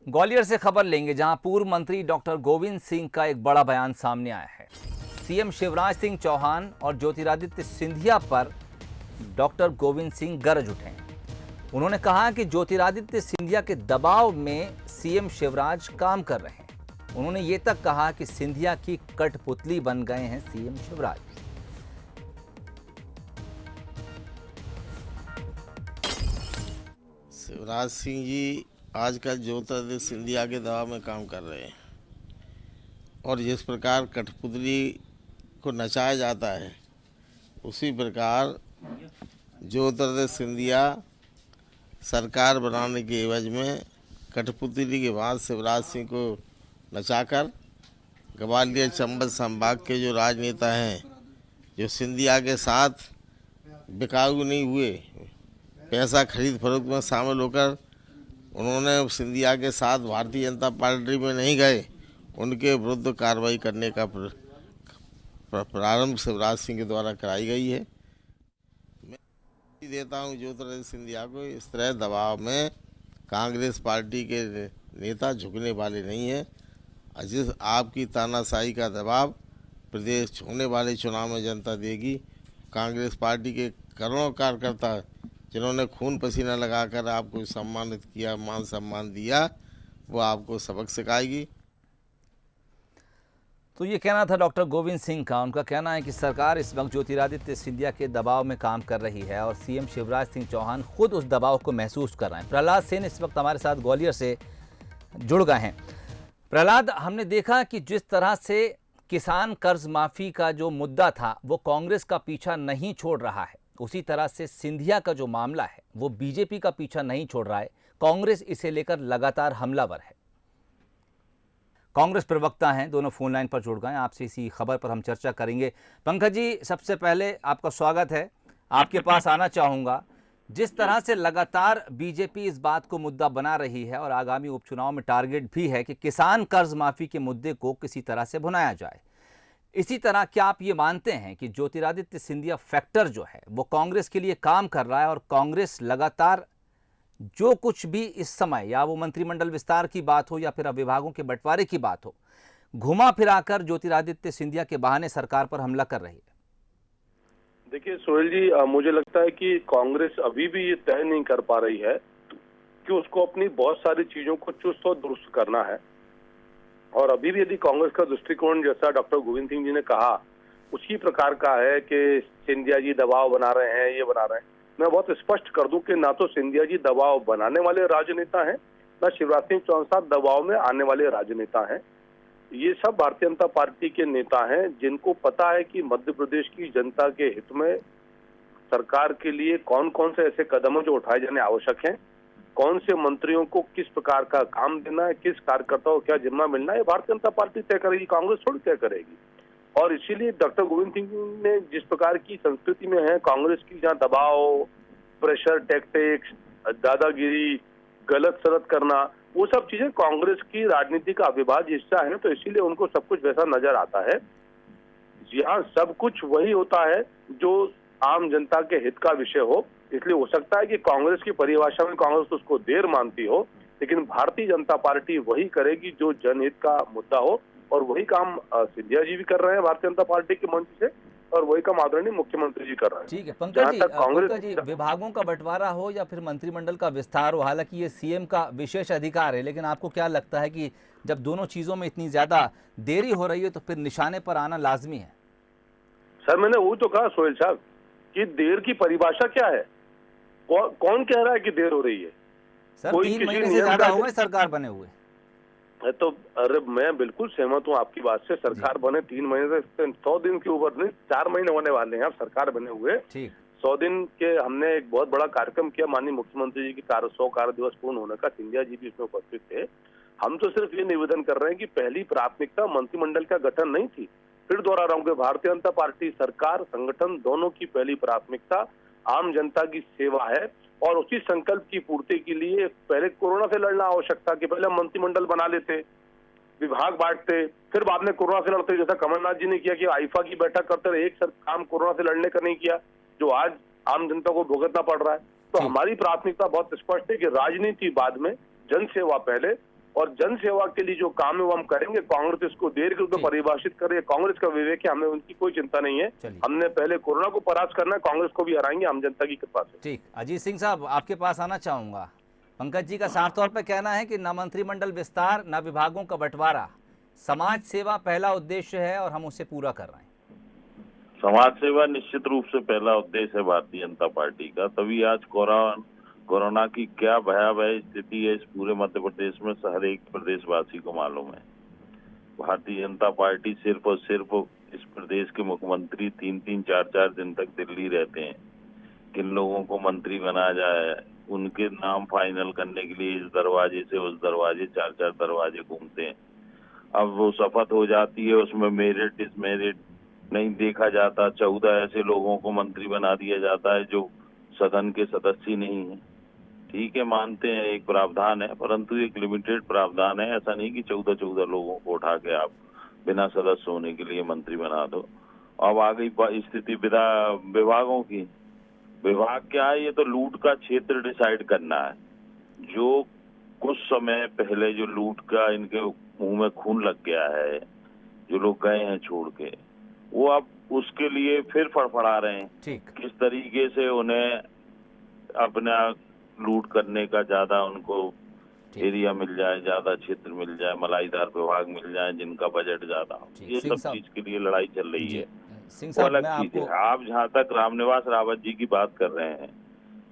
ग्वालियर से खबर लेंगे, जहां पूर्व मंत्री डॉक्टर गोविंद सिंह का एक बड़ा बयान सामने आया है। सीएम शिवराज सिंह चौहान और ज्योतिरादित्य सिंधिया पर डॉक्टर गोविंद सिंह गरज उठे। उन्होंने कहा कि ज्योतिरादित्य सिंधिया के दबाव में सीएम शिवराज काम कर रहे हैं। उन्होंने ये तक कहा कि सिंधिया की कठपुतली बन गए हैं सीएम शिवराज। शिवराज सिंह जी आजकल ज्योतिरादित्य सिंधिया के दबाव में काम कर रहे हैं और जिस प्रकार कठपुतली को नचाया जाता है उसी प्रकार ज्योतिरादित्य सिंधिया सरकार बनाने के एवज में कठपुतली के बाद शिवराज सिंह को नचाकर ग्वालियर चंबल संभाग के जो राजनेता हैं जो सिंधिया के साथ बिकाऊ नहीं हुए, पैसा खरीद फरोख्त में शामिल होकर उन्होंने सिंधिया के साथ भारतीय जनता पार्टी में नहीं गए, उनके विरुद्ध कार्रवाई करने का प्रारंभ शिवराज सिंह के द्वारा कराई गई है। मैं देता हूं ज्योतिरादित्य सिंधिया को, इस तरह दबाव में कांग्रेस पार्टी के नेता झुकने वाले नहीं हैं। जिस आपकी तानाशाही का दबाव प्रदेश होने वाले चुनाव में जनता देगी। कांग्रेस पार्टी के करोड़ों कार्यकर्ता जिन्होंने खून पसीना लगाकर आपको सम्मानित किया, मान सम्मान दिया, वो आपको सबक सिखाएगी। तो ये कहना था डॉक्टर गोविंद सिंह का। उनका कहना है कि सरकार इस वक्त ज्योतिरादित्य सिंधिया के दबाव में काम कर रही है और सीएम शिवराज सिंह चौहान खुद उस दबाव को महसूस कर रहे हैं। प्रहलाद सेन इस वक्त हमारे साथ ग्वालियर से जुड़ गए हैं। प्रहलाद, हमने देखा कि जिस तरह से किसान कर्ज माफी का जो मुद्दा था वो कांग्रेस का पीछा नहीं छोड़ रहा है, उसी तरह से सिंधिया का जो मामला है वो बीजेपी का पीछा नहीं छोड़ रहा है। कांग्रेस इसे लेकर लगातार हमलावर है। कांग्रेस प्रवक्ता हैं, दोनों फोन लाइन पर जुड़ गए हैं। आपसे इसी खबर पर हम चर्चा करेंगे। पंकज जी, सबसे पहले आपका स्वागत है, आपके पास आना चाहूँगा। जिस तरह से लगातार बीजेपी इस बात को मुद्दा बना रही है और आगामी उपचुनाव में टारगेट भी है कि किसान कर्ज माफी के मुद्दे को किसी तरह से भुनाया जाए, इसी तरह क्या आप ये मानते हैं कि ज्योतिरादित्य सिंधिया फैक्टर जो है वो कांग्रेस के लिए काम कर रहा है और कांग्रेस लगातार जो कुछ भी इस समय, या वो मंत्रिमंडल विस्तार की बात हो या फिर अब विभागों के बंटवारे की बात हो, घुमा फिराकर ज्योतिरादित्य सिंधिया के बहाने सरकार पर हमला कर रही है? देखिए सोहेल जी, मुझे लगता है कि कांग्रेस अभी भी ये तय नहीं कर पा रही है कि उसको अपनी बहुत सारी चीजों को चुस्त और दुरुस्त करना है। और अभी भी यदि कांग्रेस का दृष्टिकोण, जैसा डॉक्टर गोविंद सिंह जी ने कहा, उसी प्रकार का है कि सिंधिया जी दबाव बना रहे हैं, ये बना रहे हैं, मैं बहुत स्पष्ट कर दूं कि ना तो सिंधिया जी दबाव बनाने वाले राजनेता हैं, ना शिवराज सिंह चौहान साहब दबाव में आने वाले राजनेता हैं। ये सब भारतीय जनता पार्टी के नेता हैं जिनको पता है कि मध्य प्रदेश की जनता के हित में सरकार के लिए कौन कौन से ऐसे कदम जो उठाए जाने आवश्यक हैं, कौन से मंत्रियों को किस प्रकार का काम देना है, किस कार्यकर्ता को क्या जिम्मा मिलना है, ये भारतीय जनता पार्टी तय करेगी, कांग्रेस थोड़ी तय करेगी। और इसीलिए डॉक्टर गोविंद सिंह ने जिस प्रकार की संस्कृति में है कांग्रेस की, जहाँ दबाव, प्रेशर टैक्टिक्स, दादागिरी, गलत सलत करना, वो सब चीजें कांग्रेस की राजनीति का अविभाज्य हिस्सा है। तो इसीलिए उनको सब कुछ वैसा नजर आता है। यहाँ सब कुछ वही होता है जो आम जनता के हित का विषय हो। इसलिए हो सकता है कि कांग्रेस की परिभाषा में कांग्रेस उसको देर मानती हो, लेकिन भारतीय जनता पार्टी वही करेगी जो जनहित का मुद्दा हो। और वही काम सिंधिया जी भी कर रहे हैं भारतीय जनता पार्टी के मंच से, और वही काम आदरणीय मुख्यमंत्री जी कर रहे हैं। ठीक है पंकज जी, विभागों का बंटवारा हो या फिर मंत्रिमंडल का विस्तार हो, हालांकि ये सीएम का विशेष अधिकार है, लेकिन आपको क्या लगता है कि जब दोनों चीजों में इतनी ज्यादा देरी हो रही है तो फिर निशाने पर आना लाजमी है? सर, मैंने वो तो कहा सोहेल साहब कि देर की परिभाषा क्या है? कौन कह रहा है कि देर हो रही है? सर 3 महीने से ज्यादा हुए सरकार बने हुए। तो अरे मैं बिल्कुल सहमत हूँ आपकी बात से। सरकार बने 3 महीने से 100 दिन के ऊपर नहीं, 4 महीने होने वाले हैं आप सरकार बने हुए। 100 दिन के हमने एक बहुत बड़ा कार्यक्रम किया, माननीय मुख्यमंत्री जी की 100 कार्य दिवस पूर्ण होने का, सिंधिया जी भी इसमें उपस्थित थे। हम तो सिर्फ ये निवेदन कर रहे हैं कि पहली प्राथमिकता मंत्रिमंडल का गठन नहीं थी। फिर दोहरा रहा हूँ कि भारतीय जनता पार्टी, सरकार, संगठन दोनों की पहली प्राथमिकता आम जनता की सेवा है। और उसी संकल्प की पूर्ति के लिए पहले कोरोना से लड़ना आवश्यक था कि पहले मंत्रिमंडल बना लेते, विभाग बांटते, फिर बाद में कोरोना से लड़ते, जैसा कमलनाथ जी ने किया कि आईफा की बैठक करते रहे। एक काम कोरोना से लड़ने का नहीं किया, जो आज आम जनता को भुगतना पड़ रहा है। तो हमारी प्राथमिकता बहुत स्पष्ट है कि राजनीति बाद में, जन सेवा पहले। और जन सेवा के लिए जो काम है वो हम करेंगे। कांग्रेस इसको देर के रूप में ठीक। परिभाषित कर रही है, कांग्रेस का विवेक है, हमें उनकी कोई चिंता नहीं है। चलिए। हमने पहले कोरोना को परास्त करना है, कांग्रेस को भी हराएंगे हम जनता की कृपा से। ठीक, अजीत सिंह साहब आपके पास आना चाहूंगा। पंकज जी का साफ तौर पे कहना है कि न मंत्रिमंडल विस्तार न विभागों का बंटवारा, समाज सेवा पहला उद्देश्य है और हम उसे पूरा कर रहे हैं। समाज सेवा निश्चित रूप से पहला उद्देश्य है भारतीय जनता पार्टी का। तभी आज कोरोना की क्या भयावह स्थिति है इस पूरे मध्य प्रदेश में हर एक प्रदेशवासी को मालूम है। भारतीय जनता पार्टी सिर्फ और सिर्फ इस प्रदेश के मुख्यमंत्री 3-3, 4-4 दिन तक दिल्ली रहते हैं। किन लोगों को मंत्री बनाया जाए, उनके नाम फाइनल करने के लिए इस दरवाजे से उस दरवाजे 4-4 दरवाजे घूमते हैं। अब वो शपथ हो जाती है, उसमें मेरिट डिसमेरिट नहीं देखा जाता। 14 ऐसे लोगों को मंत्री बना दिया जाता है जो सदन के सदस्य नहीं है। ठीक है, मानते हैं एक प्रावधान है, परंतु एक लिमिटेड प्रावधान है। ऐसा नहीं कि 14 लोगों को उठा के आप बिना सदस्य होने के लिए मंत्री बना दो। अब आ गई स्थिति विभागों की। विभाग क्या है, ये तो लूट का क्षेत्र डिसाइड करना है। जो कुछ समय पहले जो लूट का इनके मुंह में खून लग गया है, जो लोग गए हैं छोड़ के, वो अब उसके लिए फिर फड़फड़ा रहे हैं। ठीक, किस तरीके से उन्हें अपना लूट करने का ज्यादा उनको एरिया मिल जाए, ज्यादा क्षेत्र मिल जाए, मलाईदार विभाग मिल जाए जिनका बजट ज्यादा हो। ठीक, ये सिंह सब साहब। चीज के लिए लड़ाई चल रही जी है। सिंह वो साहब, अलग मैं चीज है। आपको आप जहाँ तक रामनिवास रावत जी की बात कर रहे हैं,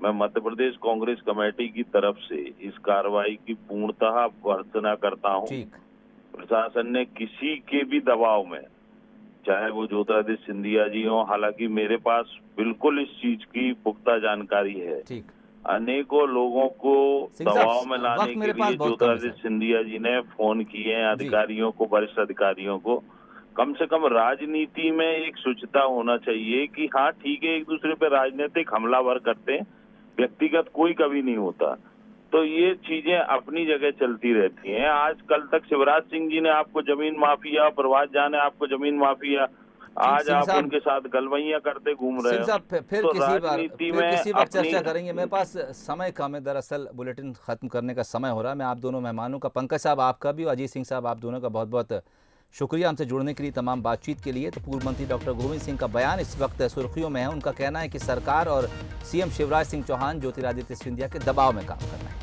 मैं मध्य प्रदेश कांग्रेस कमेटी की तरफ से इस कार्रवाई की पूर्णतः भर्त्सना करता हूँ। ठीक, प्रशासन ने किसी के भी दबाव में, चाहे वो ज्योतिरादित्य सिंधिया जी हो, हालांकि मेरे पास बिल्कुल इस चीज की पुख्ता जानकारी है, ठीक, अनेकों लोगों को सिंह साहब, दबाव में लाने वक्त मेरे के पास लिए बहुत कम है ज्योतिरादित्य सर। सिंधिया जी ने फोन किए हैं अधिकारियों को, वरिष्ठ अधिकारियों को। कम से कम राजनीति में एक शुचिता होना चाहिए कि हाँ ठीक है, एक दूसरे पे राजनीतिक हमलावर करते हैं, व्यक्तिगत कोई कभी नहीं होता। तो ये चीजें अपनी जगह चलती रहती हैं। आज कल तक शिवराज सिंह जी ने आपको जमीन माफिया, प्रभात झा ने आपको जमीन माफिया, आज सिंह आप साहब, उनके साथ गलवैया करते घूम रहे सिंह हो। साहब फिर तो किसी बार राजनीति फिर में किसी वक्त अपनी- चर्चा करेंगे। मेरे पास समय कम है, दरअसल बुलेटिन खत्म करने का समय हो रहा है। मैं आप दोनों मेहमानों का, पंकज साहब आपका भी और अजीत सिंह साहब आप दोनों का बहुत बहुत शुक्रिया हमसे जुड़ने के लिए, तमाम बातचीत के लिए। तो पूर्व मंत्री डॉक्टर गोविंद सिंह का बयान इस वक्त सुर्खियों में है। उनका कहना है कि सरकार और सीएम शिवराज सिंह चौहान ज्योतिरादित्य सिंधिया के दबाव में काम कर रहे हैं।